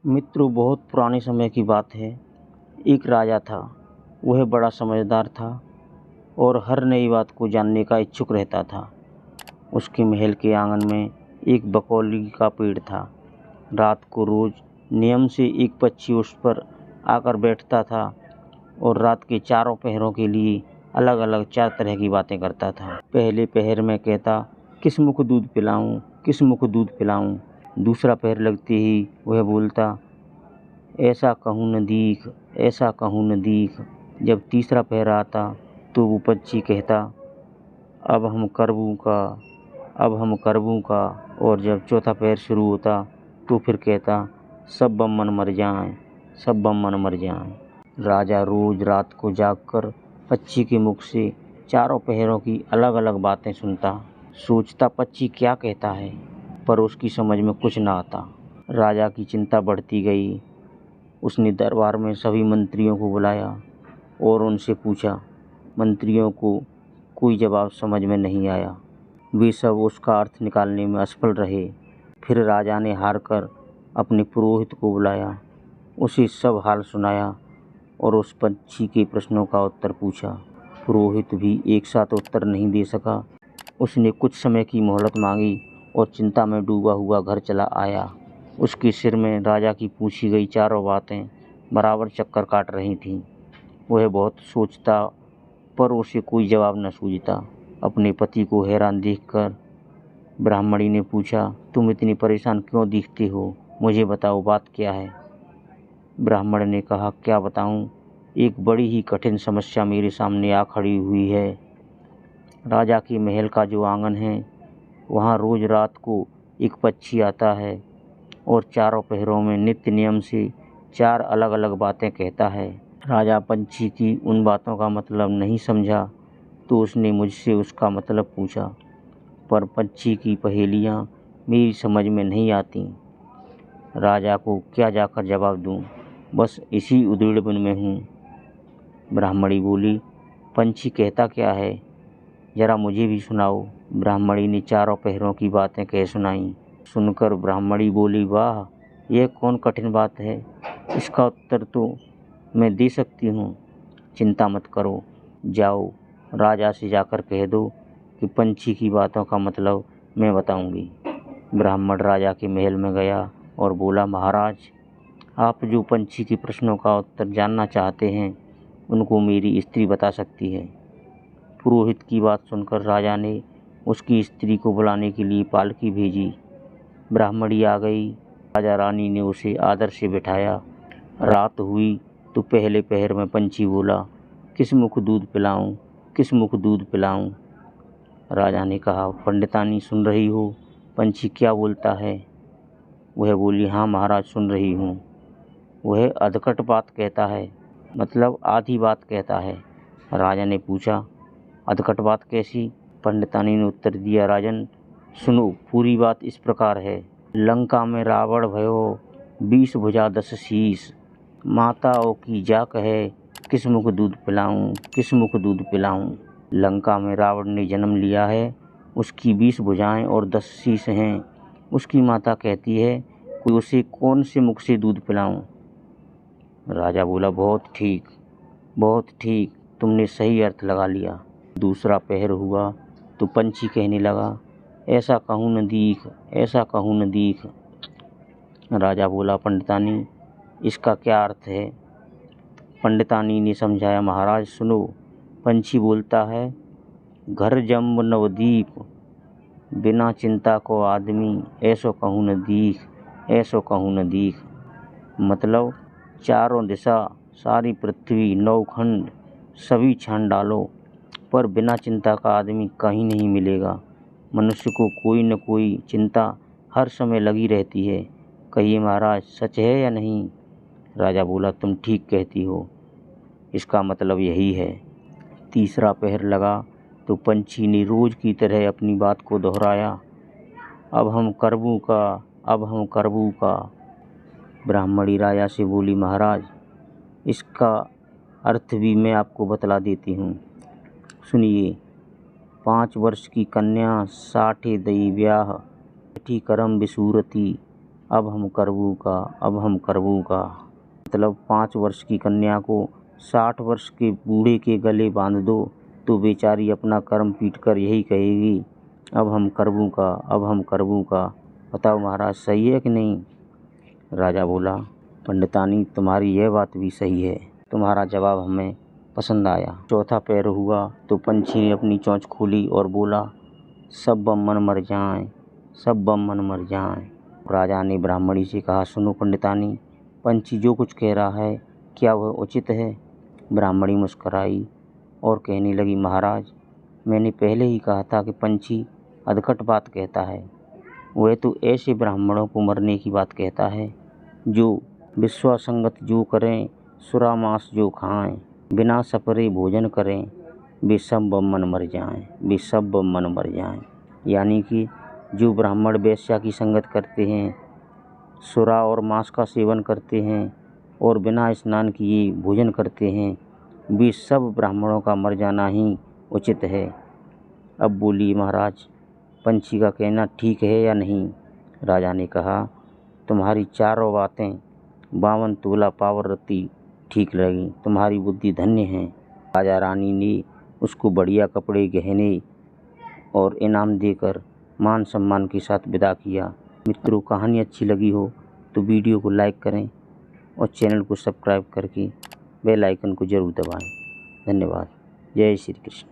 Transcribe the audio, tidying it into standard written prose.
मित्रों, बहुत पुराने समय की बात है। एक राजा था। वह बड़ा समझदार था और हर नई बात को जानने का इच्छुक रहता था। उसके महल के आंगन में एक बकौली का पेड़ था। रात को रोज नियम से एक पक्षी उस पर आकर बैठता था और रात के चारों पहरों के लिए अलग अलग 4 तरह की बातें करता था। पहले पहर में कहता, किस मुख दूध पिलाऊं, किस मुख दूध पिलाऊं। दूसरा पहर लगते ही वह बोलता, ऐसा कहूँ न दीख, ऐसा कहूँ न दीख। जब तीसरा पहर आता तो वो पक्षी कहता, अब हम करबू का, अब हम करबू का। और जब चौथा पहर शुरू होता तो फिर कहता, सब बम्मन मर जाएं, सब बम्मन मर जाएं। राजा रोज रात को जागकर पक्षी के मुख से चारों पहरों की अलग अलग बातें सुनता। सोचता पक्षी क्या कहता है, पर उसकी समझ में कुछ न आता। राजा की चिंता बढ़ती गई। उसने दरबार में सभी मंत्रियों को बुलाया और उनसे पूछा। मंत्रियों को कोई जवाब समझ में नहीं आया। वे सब उसका अर्थ निकालने में असफल रहे। फिर राजा ने हार कर अपने पुरोहित को बुलाया, उसे सब हाल सुनाया और उस पक्षी के प्रश्नों का उत्तर पूछा। पुरोहित भी एक साथ उत्तर नहीं दे सका। उसने कुछ समय की मोहलत मांगी और चिंता में डूबा हुआ घर चला आया। उसके सिर में राजा की पूछी गई चारों बातें बराबर चक्कर काट रही थीं। वह बहुत सोचता, पर उसे कोई जवाब न सूझता। अपने पति को हैरान देखकर ब्राह्मणी ने पूछा, तुम इतनी परेशान क्यों दिखते हो, मुझे बताओ बात क्या है। ब्राह्मण ने कहा, क्या बताऊं, एक बड़ी ही कठिन समस्या मेरे सामने आ खड़ी हुई है। राजा के महल का जो आंगन है, वहाँ रोज रात को एक पक्षी आता है और चारों पहरों में नित्य नियम से 4 अलग अलग बातें कहता है। राजा पंछी की उन बातों का मतलब नहीं समझा तो उसने मुझसे उसका मतलब पूछा, पर पंछी की पहेलियाँ मेरी समझ में नहीं आती। राजा को क्या जाकर जवाब दूँ, बस इसी उधेड़बुन में हूँ। ब्राह्मणी बोली, पंछी कहता क्या है, जरा मुझे भी सुनाओ। ब्राह्मणी ने चारों पहरों की बातें कह सुनाई। सुनकर ब्राह्मणी बोली, वाह, यह कौन कठिन बात है, इसका उत्तर तो मैं दे सकती हूँ। चिंता मत करो, जाओ राजा से जाकर कह दो कि पंछी की बातों का मतलब मैं बताऊंगी। ब्राह्मण राजा के महल में गया और बोला, महाराज, आप जो पंछी के प्रश्नों का उत्तर जानना चाहते हैं उनको मेरी स्त्री बता सकती है। पुरोहित की बात सुनकर राजा ने उसकी स्त्री को बुलाने के लिए पालकी भेजी। ब्राह्मणी आ गई। राजा रानी ने उसे आदर से बिठाया। रात हुई तो पहले पहर में पंछी बोला, किस मुख दूध पिलाऊं, किस मुख दूध पिलाऊं। राजा ने कहा, पंडितानी सुन रही हो, पंछी क्या बोलता है। वह बोली, हाँ महाराज, सुन रही हूँ। वह अधकट बात कहता है, मतलब आधी बात कहता है। राजा ने पूछा, अधकट बात कैसी। पंडितानी ने उत्तर दिया, राजन सुनो, पूरी बात इस प्रकार है। लंका में रावण भयो 20 भुजा 10 शीस। माताओं की जा कहे, किस मुख दूध पिलाऊं, किस मुख दूध पिलाऊं। लंका में रावण ने जन्म लिया है, उसकी 20 भुजाएं और 10 शीस हैं। उसकी माता कहती है कि उसे कौन से मुख से दूध पिलाऊं। राजा बोला, बहुत ठीक, बहुत ठीक, तुमने सही अर्थ लगा लिया। दूसरा पहर हुआ तो पंछी कहने लगा, ऐसा कहूँ न दीख, ऐसा कहूँ न दीख। राजा बोला, पंडितानी इसका क्या अर्थ है। पंडितानी ने समझाया, महाराज सुनो, पंछी बोलता है, घर जम्ब नवदीप, बिना चिंता को आदमी, ऐसो कहूँ न दीख, ऐसो कहूँ न दीख। मतलब चारों दिशा, सारी पृथ्वी, 9 खंड, सभी छान डालो, पर बिना चिंता का आदमी कहीं नहीं मिलेगा। मनुष्य को कोई न कोई चिंता हर समय लगी रहती है। कहिए महाराज, सच है या नहीं। राजा बोला, तुम ठीक कहती हो, इसका मतलब यही है। तीसरा पहर लगा तो पंछी ने रोज की तरह अपनी बात को दोहराया, अब हम करबू का, अब हम करबू का। ब्राह्मणी राजा से बोली, महाराज इसका अर्थ भी मैं आपको बतला देती हूँ, सुनिए। 5 वर्ष की कन्या 60 दई ब्याह, बैठी करम बिसूरती, अब हम करबू का, अब हम करबू का। मतलब 5 वर्ष की कन्या को 60 वर्ष के बूढ़े के गले बांध दो तो बेचारी अपना कर्म पीट कर यही कहेगी, अब हम करबू का, अब हम करबू का। बताओ महाराज, सही है कि नहीं? राजा बोला, पंडितानी तुम्हारी यह बात भी सही है, तुम्हारा जवाब हमें पसंद आया। चौथा पैर हुआ तो पंछी ने अपनी चोंच खोली और बोला, सब बम्मन मर जाएं, सब बम्मन मर जाएं। राजा ने ब्राह्मणी से कहा, सुनो पंडितानी, पंछी जो कुछ कह रहा है क्या वह उचित है? ब्राह्मणी मुस्कुराई और कहने लगी, महाराज, मैंने पहले ही कहा था कि पंछी अधखट बात कहता है। वह तो ऐसे ब्राह्मणों को मरने की बात कहता है जो विश्वासंगत जो करें, सुरा मांस जो खाएं, बिना सपरे भोजन करें, वे सब बम्मन मर जाएं, वे सब बम्मन मर जाएं। यानी कि जो ब्राह्मण वेश्या की संगत करते हैं, सुरा और मांस का सेवन करते हैं और बिना स्नान किए भोजन करते हैं, वे सब ब्राह्मणों का मर जाना ही उचित है। अब बोलिए महाराज, पंछी का कहना ठीक है या नहीं? राजा ने कहा, तुम्हारी चारों बातें 52 तोला पावरती ठीक लगी, तुम्हारी बुद्धि धन्य है। राजा रानी ने उसको बढ़िया कपड़े, गहने और इनाम देकर मान सम्मान के साथ विदा किया। मित्रों, कहानी अच्छी लगी हो तो वीडियो को लाइक करें और चैनल को सब्सक्राइब करके बेल आइकन को ज़रूर दबाएं। धन्यवाद। जय श्री कृष्ण।